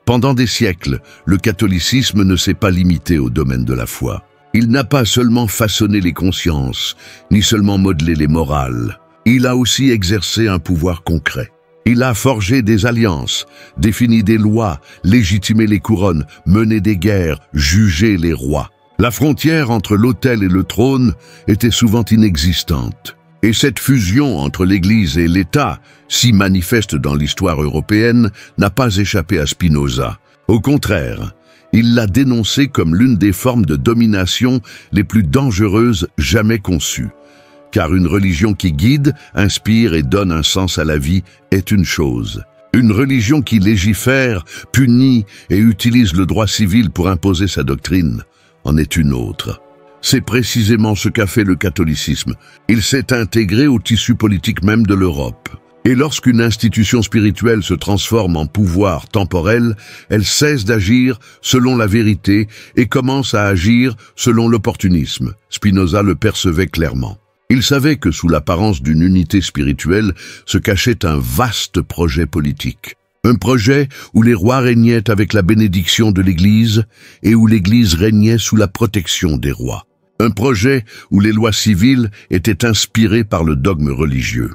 Pendant des siècles, le catholicisme ne s'est pas limité au domaine de la foi. Il n'a pas seulement façonné les consciences, ni seulement modelé les morales. Il a aussi exercé un pouvoir concret. Il a forgé des alliances, défini des lois, légitimé les couronnes, mené des guerres, jugé les rois. La frontière entre l'autel et le trône était souvent inexistante. Et cette fusion entre l'Église et l'État, si manifeste dans l'histoire européenne, n'a pas échappé à Spinoza. Au contraire, il l'a dénoncée comme l'une des formes de domination les plus dangereuses jamais conçues. Car une religion qui guide, inspire et donne un sens à la vie est une chose. Une religion qui légifère, punit et utilise le droit civil pour imposer sa doctrine en est une autre. C'est précisément ce qu'a fait le catholicisme. Il s'est intégré au tissu politique même de l'Europe. Et lorsqu'une institution spirituelle se transforme en pouvoir temporel, elle cesse d'agir selon la vérité et commence à agir selon l'opportunisme. Spinoza le percevait clairement. Il savait que sous l'apparence d'une unité spirituelle se cachait un vaste projet politique. Un projet où les rois régnaient avec la bénédiction de l'Église et où l'Église régnait sous la protection des rois. Un projet où les lois civiles étaient inspirées par le dogme religieux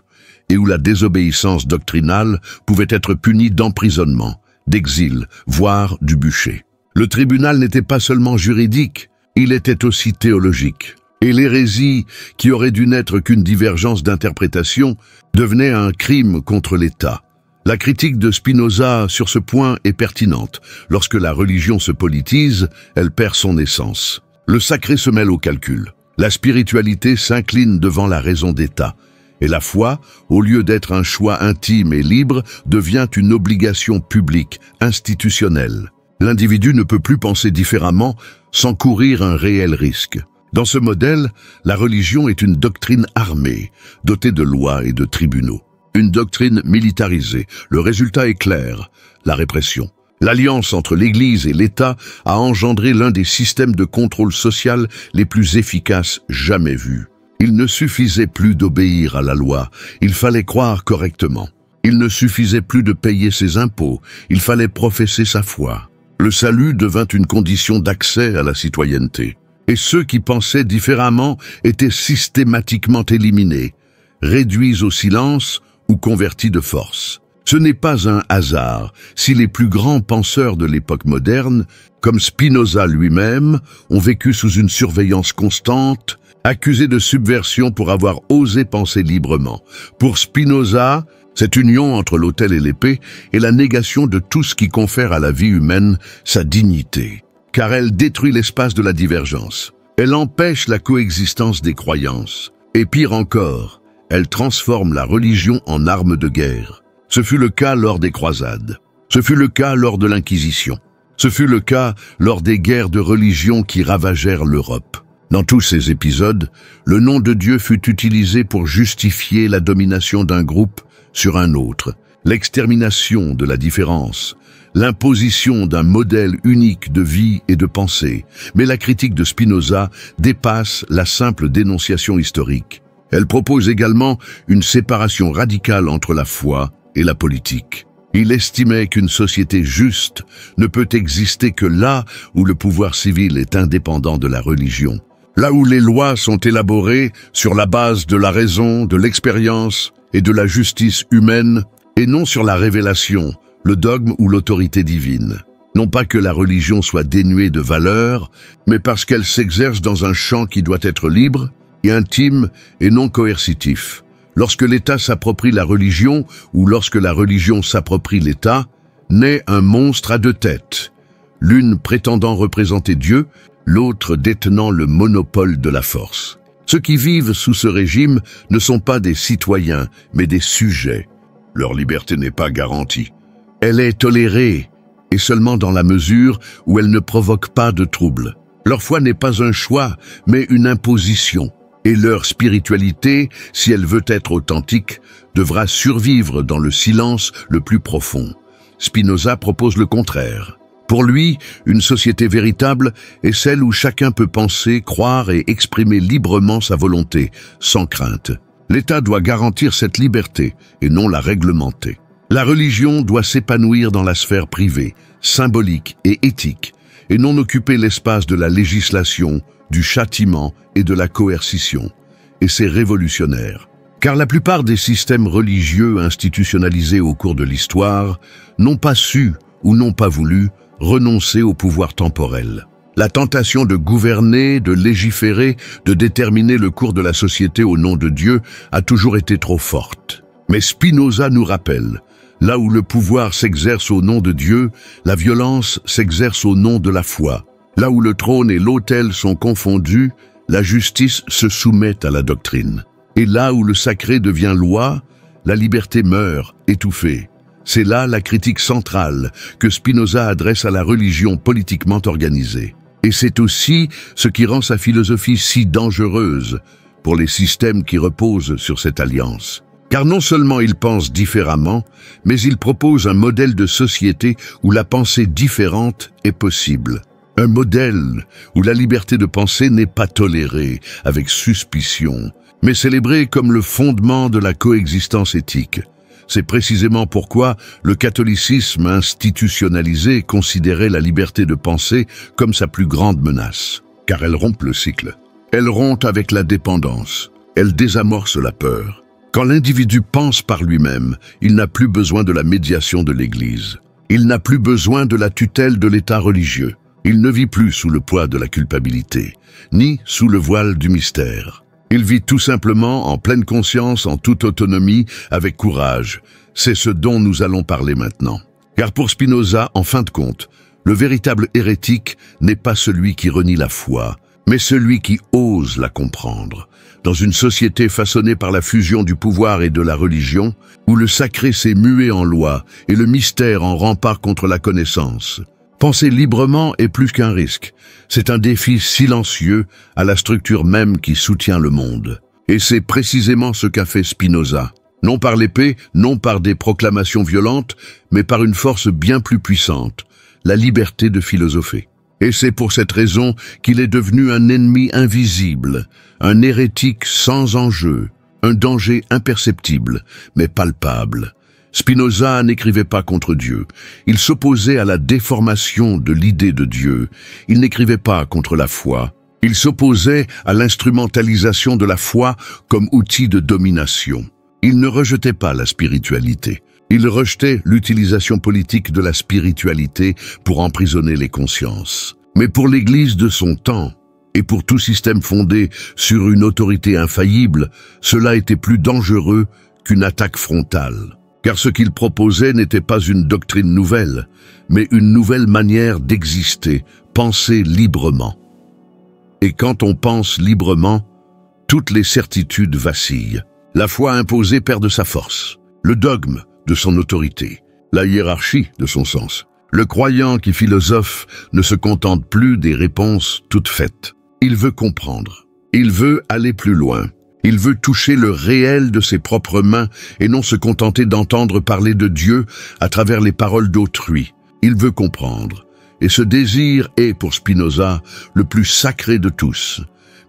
et où la désobéissance doctrinale pouvait être punie d'emprisonnement, d'exil, voire du bûcher. Le tribunal n'était pas seulement juridique, il était aussi théologique. Et l'hérésie, qui aurait dû n'être qu'une divergence d'interprétation, devenait un crime contre l'État. La critique de Spinoza sur ce point est pertinente. Lorsque la religion se politise, elle perd son essence. Le sacré se mêle au calcul. La spiritualité s'incline devant la raison d'État. Et la foi, au lieu d'être un choix intime et libre, devient une obligation publique, institutionnelle. L'individu ne peut plus penser différemment sans courir un réel risque. Dans ce modèle, la religion est une doctrine armée, dotée de lois et de tribunaux. Une doctrine militarisée. Le résultat est clair, la répression. L'alliance entre l'Église et l'État a engendré l'un des systèmes de contrôle social les plus efficaces jamais vus. Il ne suffisait plus d'obéir à la loi, il fallait croire correctement. Il ne suffisait plus de payer ses impôts, il fallait professer sa foi. Le salut devint une condition d'accès à la citoyenneté. Et ceux qui pensaient différemment étaient systématiquement éliminés, réduits au silence ou convertis de force. Ce n'est pas un hasard si les plus grands penseurs de l'époque moderne, comme Spinoza lui-même, ont vécu sous une surveillance constante, accusés de subversion pour avoir osé penser librement. Pour Spinoza, cette union entre l'autel et l'épée est la négation de tout ce qui confère à la vie humaine sa dignité. Car elle détruit l'espace de la divergence. Elle empêche la coexistence des croyances. Et pire encore, elle transforme la religion en arme de guerre. Ce fut le cas lors des croisades. Ce fut le cas lors de l'Inquisition. Ce fut le cas lors des guerres de religion qui ravagèrent l'Europe. Dans tous ces épisodes, le nom de Dieu fut utilisé pour justifier la domination d'un groupe sur un autre, l'extermination de la différence, l'imposition d'un modèle unique de vie et de pensée. Mais la critique de Spinoza dépasse la simple dénonciation historique. Elle propose également une séparation radicale entre la foi et la politique. Il estimait qu'une société juste ne peut exister que là où le pouvoir civil est indépendant de la religion. Là où les lois sont élaborées sur la base de la raison, de l'expérience et de la justice humaine, et non sur la révélation, le dogme ou l'autorité divine. Non pas que la religion soit dénuée de valeur, mais parce qu'elle s'exerce dans un champ qui doit être libre et intime et non coercitif. Lorsque l'État s'approprie la religion ou lorsque la religion s'approprie l'État, naît un monstre à deux têtes, l'une prétendant représenter Dieu, l'autre détenant le monopole de la force. Ceux qui vivent sous ce régime ne sont pas des citoyens, mais des sujets. Leur liberté n'est pas garantie. Elle est tolérée, et seulement dans la mesure où elle ne provoque pas de trouble. Leur foi n'est pas un choix, mais une imposition. Et leur spiritualité, si elle veut être authentique, devra survivre dans le silence le plus profond. Spinoza propose le contraire. Pour lui, une société véritable est celle où chacun peut penser, croire et exprimer librement sa volonté, sans crainte. L'État doit garantir cette liberté et non la réglementer. La religion doit s'épanouir dans la sphère privée, symbolique et éthique, et non occuper l'espace de la législation, du châtiment et de la coercition. Et c'est révolutionnaire. Car la plupart des systèmes religieux institutionnalisés au cours de l'histoire n'ont pas su ou n'ont pas voulu renoncer au pouvoir temporel. La tentation de gouverner, de légiférer, de déterminer le cours de la société au nom de Dieu a toujours été trop forte. Mais Spinoza nous rappelle, là où le pouvoir s'exerce au nom de Dieu, la violence s'exerce au nom de la foi. Là où le trône et l'autel sont confondus, la justice se soumet à la doctrine. Et là où le sacré devient loi, la liberté meurt, étouffée. C'est là la critique centrale que Spinoza adresse à la religion politiquement organisée. Et c'est aussi ce qui rend sa philosophie si dangereuse pour les systèmes qui reposent sur cette alliance. Car non seulement il pense différemment, mais il propose un modèle de société où la pensée différente est possible. Un modèle où la liberté de penser n'est pas tolérée avec suspicion, mais célébrée comme le fondement de la coexistence éthique. C'est précisément pourquoi le catholicisme institutionnalisé considérait la liberté de penser comme sa plus grande menace. Car elle rompt le cycle. Elle rompt avec la dépendance. Elle désamorce la peur. Quand l'individu pense par lui-même, il n'a plus besoin de la médiation de l'Église. Il n'a plus besoin de la tutelle de l'État religieux. Il ne vit plus sous le poids de la culpabilité, ni sous le voile du mystère. Il vit tout simplement en pleine conscience, en toute autonomie, avec courage. C'est ce dont nous allons parler maintenant. Car pour Spinoza, en fin de compte, le véritable hérétique n'est pas celui qui renie la foi, mais celui qui ose la comprendre. Dans une société façonnée par la fusion du pouvoir et de la religion, où le sacré s'est mué en loi et le mystère en rempart contre la connaissance. Penser librement est plus qu'un risque. C'est un défi silencieux à la structure même qui soutient le monde. Et c'est précisément ce qu'a fait Spinoza. Non par l'épée, non par des proclamations violentes, mais par une force bien plus puissante, la liberté de philosopher. Et c'est pour cette raison qu'il est devenu un ennemi invisible, un hérétique sans enjeu, un danger imperceptible, mais palpable. Spinoza n'écrivait pas contre Dieu. Il s'opposait à la déformation de l'idée de Dieu. Il n'écrivait pas contre la foi. Il s'opposait à l'instrumentalisation de la foi comme outil de domination. Il ne rejetait pas la spiritualité. Il rejetait l'utilisation politique de la spiritualité pour emprisonner les consciences. Mais pour l'Église de son temps, et pour tout système fondé sur une autorité infaillible, cela était plus dangereux qu'une attaque frontale. Car ce qu'il proposait n'était pas une doctrine nouvelle, mais une nouvelle manière d'exister, penser librement. Et quand on pense librement, toutes les certitudes vacillent. La foi imposée perd de sa force, le dogme de son autorité, la hiérarchie de son sens. Le croyant qui philosophe ne se contente plus des réponses toutes faites. Il veut comprendre, il veut aller plus loin. Il veut toucher le réel de ses propres mains et non se contenter d'entendre parler de Dieu à travers les paroles d'autrui. Il veut comprendre. Et ce désir est, pour Spinoza, le plus sacré de tous.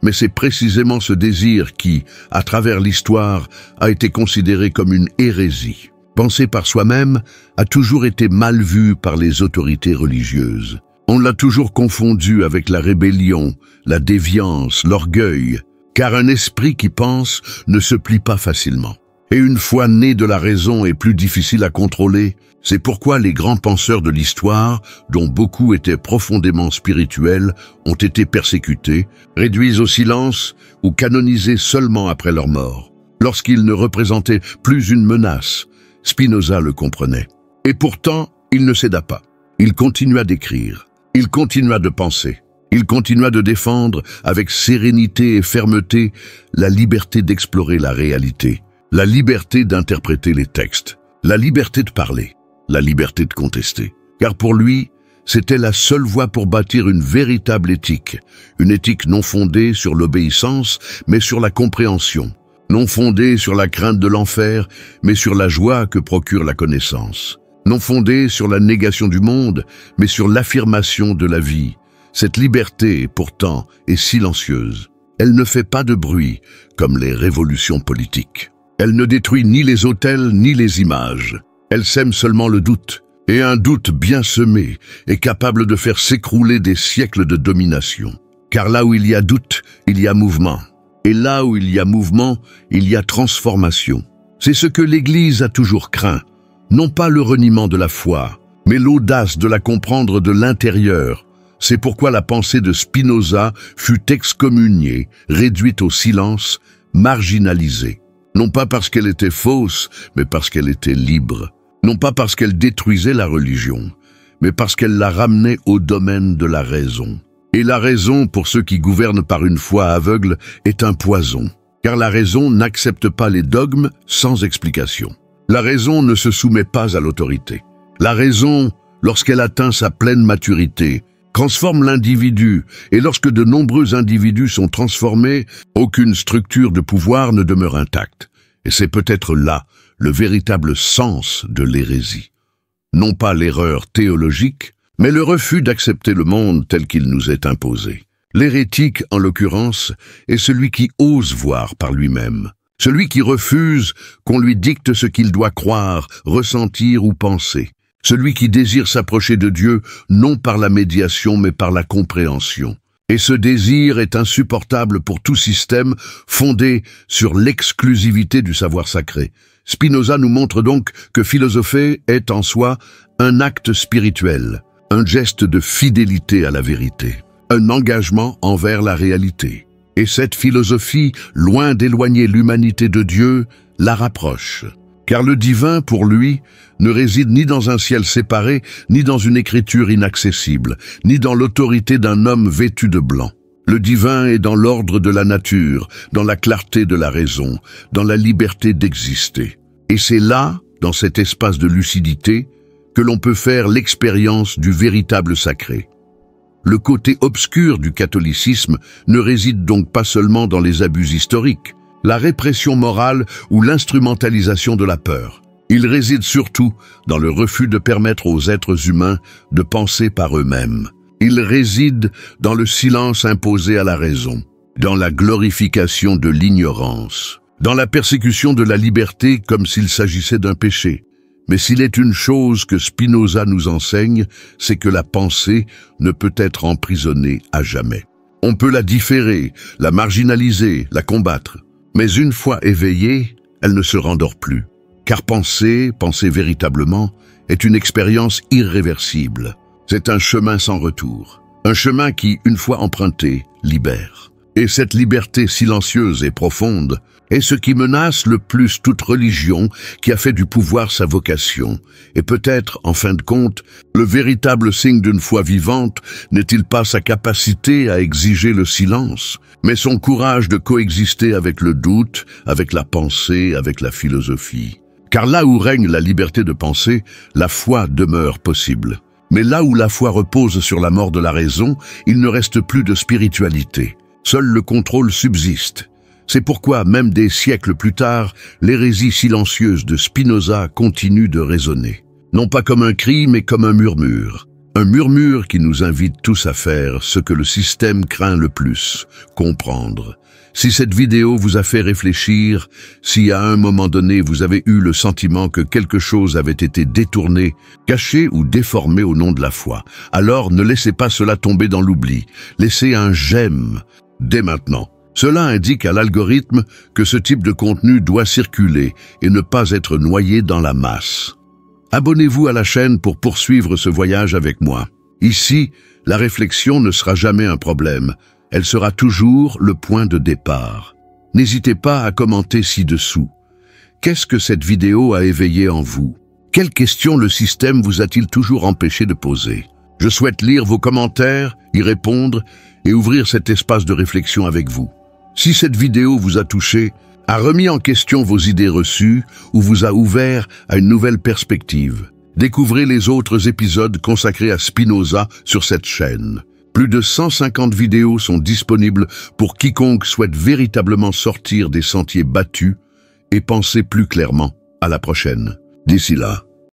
Mais c'est précisément ce désir qui, à travers l'histoire, a été considéré comme une hérésie. Penser par soi-même a toujours été mal vu par les autorités religieuses. On l'a toujours confondu avec la rébellion, la déviance, l'orgueil, car un esprit qui pense ne se plie pas facilement. Et une foi née de la raison est plus difficile à contrôler. C'est pourquoi les grands penseurs de l'histoire, dont beaucoup étaient profondément spirituels, ont été persécutés, réduits au silence ou canonisés seulement après leur mort. Lorsqu'ils ne représentaient plus une menace, Spinoza le comprenait. Et pourtant, il ne céda pas. Il continua d'écrire. Il continua de penser. Il continua de défendre avec sérénité et fermeté la liberté d'explorer la réalité, la liberté d'interpréter les textes, la liberté de parler, la liberté de contester. Car pour lui, c'était la seule voie pour bâtir une véritable éthique, une éthique non fondée sur l'obéissance, mais sur la compréhension, non fondée sur la crainte de l'enfer, mais sur la joie que procure la connaissance, non fondée sur la négation du monde, mais sur l'affirmation de la vie. Cette liberté, pourtant, est silencieuse. Elle ne fait pas de bruit, comme les révolutions politiques. Elle ne détruit ni les autels, ni les images. Elle sème seulement le doute. Et un doute bien semé est capable de faire s'écrouler des siècles de domination. Car là où il y a doute, il y a mouvement. Et là où il y a mouvement, il y a transformation. C'est ce que l'Église a toujours craint. Non pas le reniement de la foi, mais l'audace de la comprendre de l'intérieur. C'est pourquoi la pensée de Spinoza fut excommuniée, réduite au silence, marginalisée. Non pas parce qu'elle était fausse, mais parce qu'elle était libre. Non pas parce qu'elle détruisait la religion, mais parce qu'elle la ramenait au domaine de la raison. Et la raison, pour ceux qui gouvernent par une foi aveugle, est un poison. Car la raison n'accepte pas les dogmes sans explication. La raison ne se soumet pas à l'autorité. La raison, lorsqu'elle atteint sa pleine maturité, transforme l'individu, et lorsque de nombreux individus sont transformés, aucune structure de pouvoir ne demeure intacte. Et c'est peut-être là le véritable sens de l'hérésie. Non pas l'erreur théologique, mais le refus d'accepter le monde tel qu'il nous est imposé. L'hérétique, en l'occurrence, est celui qui ose voir par lui-même. Celui qui refuse qu'on lui dicte ce qu'il doit croire, ressentir ou penser. Celui qui désire s'approcher de Dieu non par la médiation mais par la compréhension. Et ce désir est insupportable pour tout système fondé sur l'exclusivité du savoir sacré. Spinoza nous montre donc que philosopher est en soi un acte spirituel, un geste de fidélité à la vérité, un engagement envers la réalité. Et cette philosophie, loin d'éloigner l'humanité de Dieu, la rapproche. Car le divin, pour lui, ne réside ni dans un ciel séparé, ni dans une écriture inaccessible, ni dans l'autorité d'un homme vêtu de blanc. Le divin est dans l'ordre de la nature, dans la clarté de la raison, dans la liberté d'exister. Et c'est là, dans cet espace de lucidité, que l'on peut faire l'expérience du véritable sacré. Le côté obscur du catholicisme ne réside donc pas seulement dans les abus historiques, la répression morale ou l'instrumentalisation de la peur. Il réside surtout dans le refus de permettre aux êtres humains de penser par eux-mêmes. Il réside dans le silence imposé à la raison, dans la glorification de l'ignorance, dans la persécution de la liberté comme s'il s'agissait d'un péché. Mais s'il est une chose que Spinoza nous enseigne, c'est que la pensée ne peut être emprisonnée à jamais. On peut la différer, la marginaliser, la combattre. Mais une fois éveillée, elle ne se rendort plus. Car penser véritablement, est une expérience irréversible. C'est un chemin sans retour. Un chemin qui, une fois emprunté, libère. Et cette liberté silencieuse et profonde est ce qui menace le plus toute religion qui a fait du pouvoir sa vocation. Et peut-être, en fin de compte, le véritable signe d'une foi vivante n'est-il pas sa capacité à exiger le silence, mais son courage de coexister avec le doute, avec la pensée, avec la philosophie. Car là où règne la liberté de penser, la foi demeure possible. Mais là où la foi repose sur la mort de la raison, il ne reste plus de spiritualité. Seul le contrôle subsiste. C'est pourquoi, même des siècles plus tard, l'hérésie silencieuse de Spinoza continue de résonner. Non pas comme un cri, mais comme un murmure. Un murmure qui nous invite tous à faire ce que le système craint le plus, comprendre. Si cette vidéo vous a fait réfléchir, si à un moment donné vous avez eu le sentiment que quelque chose avait été détourné, caché ou déformé au nom de la foi, alors ne laissez pas cela tomber dans l'oubli. Laissez un j'aime dès maintenant. Cela indique à l'algorithme que ce type de contenu doit circuler et ne pas être noyé dans la masse. Abonnez-vous à la chaîne pour poursuivre ce voyage avec moi. Ici, la réflexion ne sera jamais un problème. Elle sera toujours le point de départ. N'hésitez pas à commenter ci-dessous. Qu'est-ce que cette vidéo a éveillé en vous? Quelles questions le système vous a-t-il toujours empêché de poser? Je souhaite lire vos commentaires, y répondre et ouvrir cet espace de réflexion avec vous. Si cette vidéo vous a touché, a remis en question vos idées reçues ou vous a ouvert à une nouvelle perspective, découvrez les autres épisodes consacrés à Spinoza sur cette chaîne. Plus de 150 vidéos sont disponibles pour quiconque souhaite véritablement sortir des sentiers battus et penser plus clairement. À la prochaine. D'ici là,